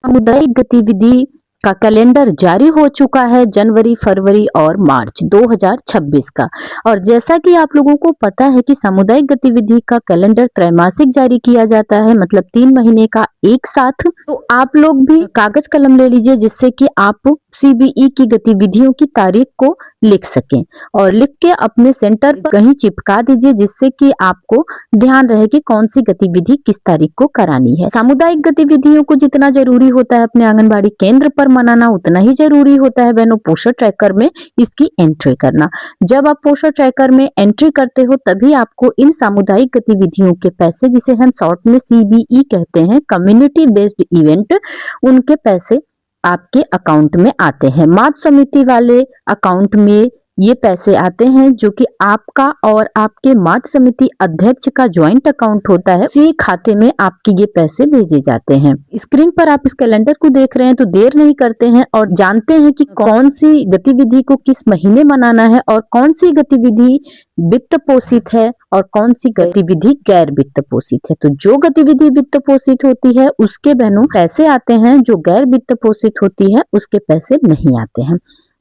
सामुदायिक गतिविधि का कैलेंडर जारी हो चुका है जनवरी, फरवरी और मार्च 2026 का। और जैसा कि आप लोगों को पता है कि सामुदायिक गतिविधि का कैलेंडर त्रैमासिक जारी किया जाता है, मतलब 3 महीने का एक साथ। तो आप लोग भी कागज कलम ले लीजिए जिससे कि आप सीबीई की गतिविधियों की तारीख को लिख सकें और लिख के अपने सेंटर पर कहीं चिपका दीजिए जिससे कि आपको ध्यान रहे कि कौन सी गतिविधि किस तारीख को करानी है। सामुदायिक गतिविधियों को जितना जरूरी होता है अपने आंगनबाड़ी केंद्र पर मनाना, उतना ही जरूरी होता है बहनों पोषण ट्रैकर में इसकी एंट्री करना। जब आप पोषण ट्रैकर में एंट्री करते हो तभी आपको इन सामुदायिक गतिविधियों के पैसे, जिसे हम शॉर्ट में सीबीई कहते हैं, कम्युनिटी बेस्ड इवेंट, उनके पैसे आपके अकाउंट में आते हैं। मातृ समिति वाले अकाउंट में ये पैसे आते हैं जो कि आपका और आपके मातृ समिति अध्यक्ष का ज्वाइंट अकाउंट होता है। इसी खाते में आपके ये पैसे भेजे जाते हैं। स्क्रीन पर आप इस कैलेंडर को देख रहे हैं तो देर नहीं करते हैं और जानते हैं कि कौन सी गतिविधि को किस महीने मनाना है और कौन सी गतिविधि वित्त पोषित है और कौन सी गतिविधि गैर वित्त पोषित है। तो जो गतिविधि वित्त पोषित होती है उसके बहनों पैसे आते हैं, जो गैर वित्त पोषित होती है उसके पैसे नहीं आते हैं।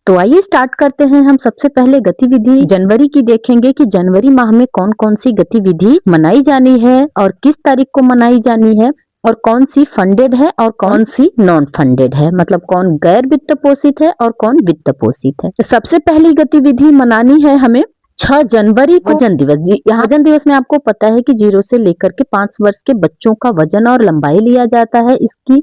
तो आइए स्टार्ट करते हैं। हम सबसे पहले गतिविधि जनवरी की देखेंगे कि जनवरी माह में कौन कौन सी गतिविधि मनाई जानी है और किस तारीख को मनाई जानी है और कौन सी फंडेड है और कौन सी नॉन फंडेड है, मतलब कौन गैर वित्त पोषित है और कौन वित्त पोषित है। सबसे पहली गतिविधि मनानी है हमें 6 जनवरी को वजन दिवस। जी, यहाँ वजन दिवस में आपको पता है कि 0 से लेकर के 5 वर्ष के बच्चों का वजन और लंबाई लिया जाता है। इसकी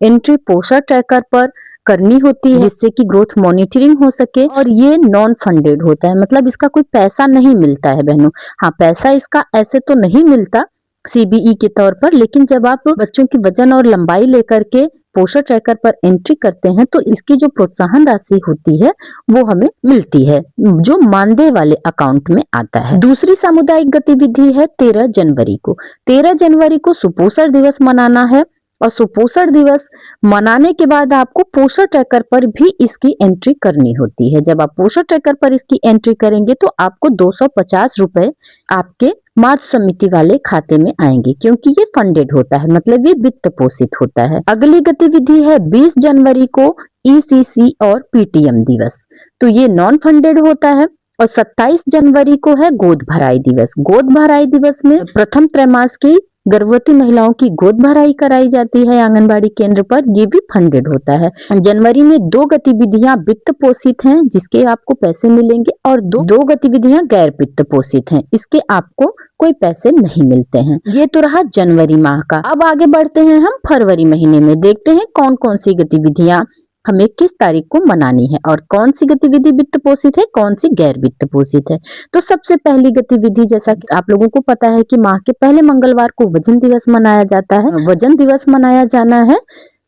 एंट्री पोषण ट्रैकर पर करनी होती है जिससे कि ग्रोथ मॉनिटरिंग हो सके और ये नॉन फंडेड होता है, मतलब इसका कोई पैसा नहीं मिलता है बहनों। हाँ, पैसा इसका ऐसे तो नहीं मिलता सीबीई के तौर पर, लेकिन जब आप बच्चों की वजन और लंबाई लेकर के पोषण ट्रैकर पर एंट्री करते हैं तो इसकी जो प्रोत्साहन राशि होती है वो हमें मिलती है, जो मानदेय वाले अकाउंट में आता है। दूसरी सामुदायिक गतिविधि है 13 जनवरी को। 13 जनवरी को सुपोषण दिवस मनाना है और सुपोषण दिवस मनाने के बाद आपको पोषण ट्रैकर पर भी इसकी एंट्री करनी होती है। जब आप पोषण ट्रैकर पर इसकी एंट्री करेंगे तो आपको 250 रुपए आपके मातृ समिति वाले खाते में आएंगे, क्योंकि ये फंडेड होता है, मतलब ये वित्त पोषित होता है। अगली गतिविधि है 20 जनवरी को ईसीसी और पीटीएम दिवस, तो ये नॉन फंडेड होता है। और 27 जनवरी को है गोद भराई दिवस। गोद भराई दिवस में प्रथम त्रैमास की गर्भवती महिलाओं की गोद भराई कराई जाती है आंगनबाड़ी केंद्र पर, ये भी फंडेड होता है। जनवरी में 2 गतिविधियां वित्त पोषित हैं जिसके आपको पैसे मिलेंगे और दो गतिविधियां गैर वित्त पोषित हैं, इसके आपको कोई पैसे नहीं मिलते हैं। ये तो रहा जनवरी माह का। अब आगे बढ़ते हैं हम फरवरी महीने में, देखते हैं कौन कौन सी गतिविधियां हमें किस तारीख को मनानी है और कौन सी गतिविधि वित्त पोषित है, कौन सी गैर वित्त पोषित है। तो सबसे पहली गतिविधि, जैसा कि आप लोगों को पता है कि माह के पहले मंगलवार को वजन दिवस मनाया जाता है। वजन दिवस मनाया जाना है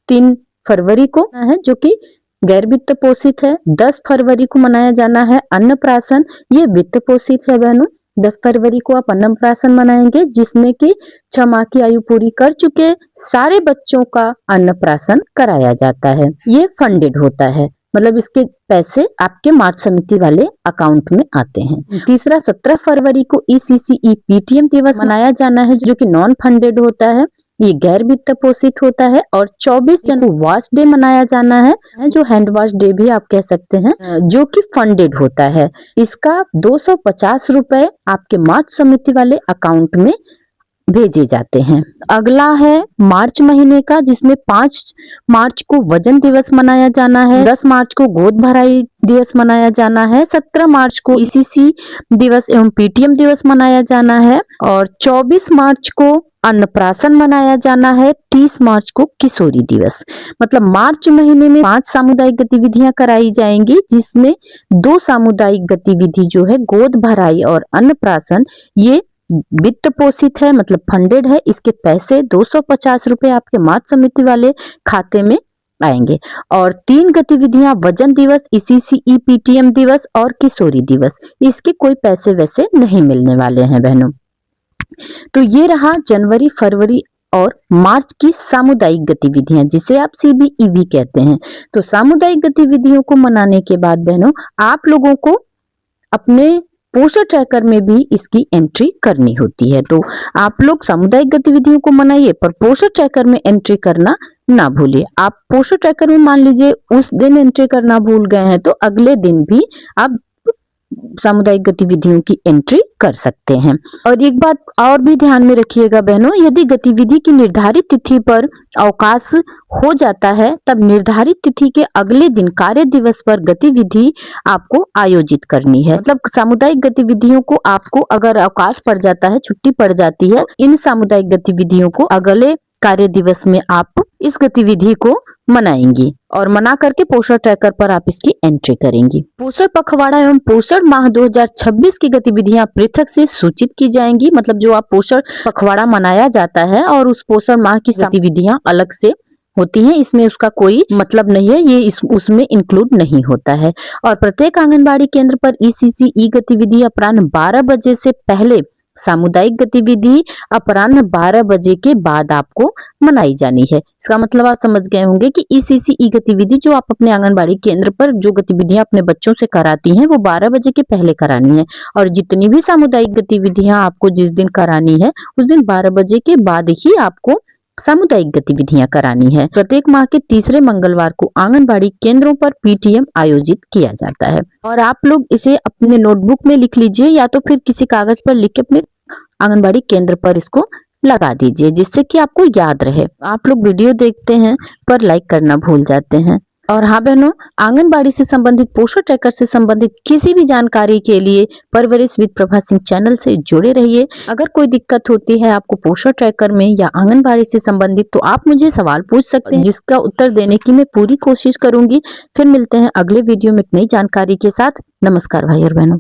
3 फरवरी को है, जो कि गैर वित्त पोषित है। 10 फरवरी को मनाया जाना है अन्नप्राशन, ये वित्त पोषित है बहनों। 10 फरवरी को आप अन्नप्राशन मनाएंगे जिसमें कि 6 माह की आयु पूरी कर चुके सारे बच्चों का अन्नप्राशन कराया जाता है। ये फंडेड होता है, मतलब इसके पैसे आपके मातृ समिति वाले अकाउंट में आते हैं। तीसरा 17 फरवरी को ईसीसीई पीटीएम दिवस मनाया जाना है जो कि नॉन फंडेड होता है, ये गैर वित्त पोषित होता है। और 24 जनवरी को वॉश डे मनाया जाना है, जो हैंड वॉश डे भी आप कह सकते हैं, जो कि फंडेड होता है। इसका 250 रुपए आपके मातृ समिति वाले अकाउंट में भेजे जाते हैं। अगला है मार्च महीने का, जिसमें 5 मार्च को वजन दिवस मनाया जाना है, 10 मार्च को गोद भराई दिवस मनाया जाना है, 17 मार्च को ईसीसी दिवस एवं पीटीएम दिवस मनाया जाना है और 24 मार्च को अन्नप्राशन मनाया जाना है, 30 मार्च को किशोरी दिवस। मतलब मार्च महीने में 5 सामुदायिक गतिविधियां कराई जाएंगी, जिसमें 2 सामुदायिक गतिविधि जो है गोद भराई और अन्नप्राशन, ये वित्त पोषित है, मतलब फंडेड है। इसके पैसे 250 रुपए आपके मातृ समिति वाले खाते में आएंगे। और 3 गतिविधियां वजन दिवस, ईसीसीई पीटीएम दिवस और किशोरी दिवस, इसके कोई पैसे वैसे नहीं मिलने वाले हैं बहनों। तो ये रहा जनवरी, फरवरी और मार्च की सामुदायिक गतिविधियां, जिसे आप सीबीई भी कहते हैं। तो सामुदायिक गतिविधियों को मनाने के बाद बहनों आप लोगों को अपने पोषण ट्रैकर में भी इसकी एंट्री करनी होती है। तो आप लोग सामुदायिक गतिविधियों को मनाइए, पर पोषण ट्रैकर में एंट्री करना ना भूलिए। आप पोषण ट्रैकर में मान लीजिए उस दिन एंट्री करना भूल गए हैं, तो अगले दिन भी आप सामुदायिक गतिविधियों की एंट्री कर सकते हैं। और एक बात और भी ध्यान में रखिएगा बहनों, यदि गतिविधि की निर्धारित तिथि पर अवकाश हो जाता है, तब निर्धारित तिथि के अगले दिन कार्य दिवस पर गतिविधि आपको आयोजित करनी है। मतलब सामुदायिक गतिविधियों को आपको अगर अवकाश पड़ जाता है, छुट्टी पड़ जाती है, इन सामुदायिक गतिविधियों को अगले कार्य दिवस में आप इस गतिविधि को मनाएंगी और मना करके पोषण ट्रैकर पर आप इसकी एंट्री करेंगी। पोषण पखवाड़ा एवं पोषण माह 2026 की गतिविधियां पृथक से सूचित की जाएंगी। मतलब जो आप पोषण पखवाड़ा मनाया जाता है और उस पोषण माह की गतिविधियां अलग से होती हैं, इसमें उसका कोई मतलब नहीं है, ये उसमें इंक्लूड नहीं होता है। और प्रत्येक आंगनबाड़ी केंद्र पर ECCE गतिविधि अपराह्न 12 बजे से पहले, सामुदायिक गतिविधि अपराह्न 12 बजे के बाद आपको मनाई जानी है। इसका मतलब आप समझ गए होंगे कि ECCE गतिविधि जो आप अपने आंगनबाड़ी केंद्र पर जो गतिविधियां अपने बच्चों से कराती हैं, वो 12 बजे के पहले करानी है। और जितनी भी सामुदायिक गतिविधियां आपको जिस दिन करानी है, उस दिन 12 बजे के बाद ही आपको सामुदायिक गतिविधियां करानी है। प्रत्येक माह के तीसरे मंगलवार को आंगनबाड़ी केंद्रों पर PTM आयोजित किया जाता है। और आप लोग इसे अपने नोटबुक में लिख लीजिए या तो फिर किसी कागज पर लिख के अपने आंगनबाड़ी केंद्र पर इसको लगा दीजिए, जिससे कि आपको याद रहे। आप लोग वीडियो देखते हैं पर लाइक करना भूल जाते हैं। और हाँ बहनों, आंगनबाड़ी से संबंधित, पोषण ट्रैकर से संबंधित किसी भी जानकारी के लिए परवरिश विद प्रभा सिंह चैनल से जुड़े रहिए। अगर कोई दिक्कत होती है आपको पोषण ट्रैकर में या आंगनबाड़ी से संबंधित, तो आप मुझे सवाल पूछ सकते हैं, जिसका उत्तर देने की मैं पूरी कोशिश करूंगी। फिर मिलते हैं अगले वीडियो में एक नई जानकारी के साथ। नमस्कार भाई और बहनों।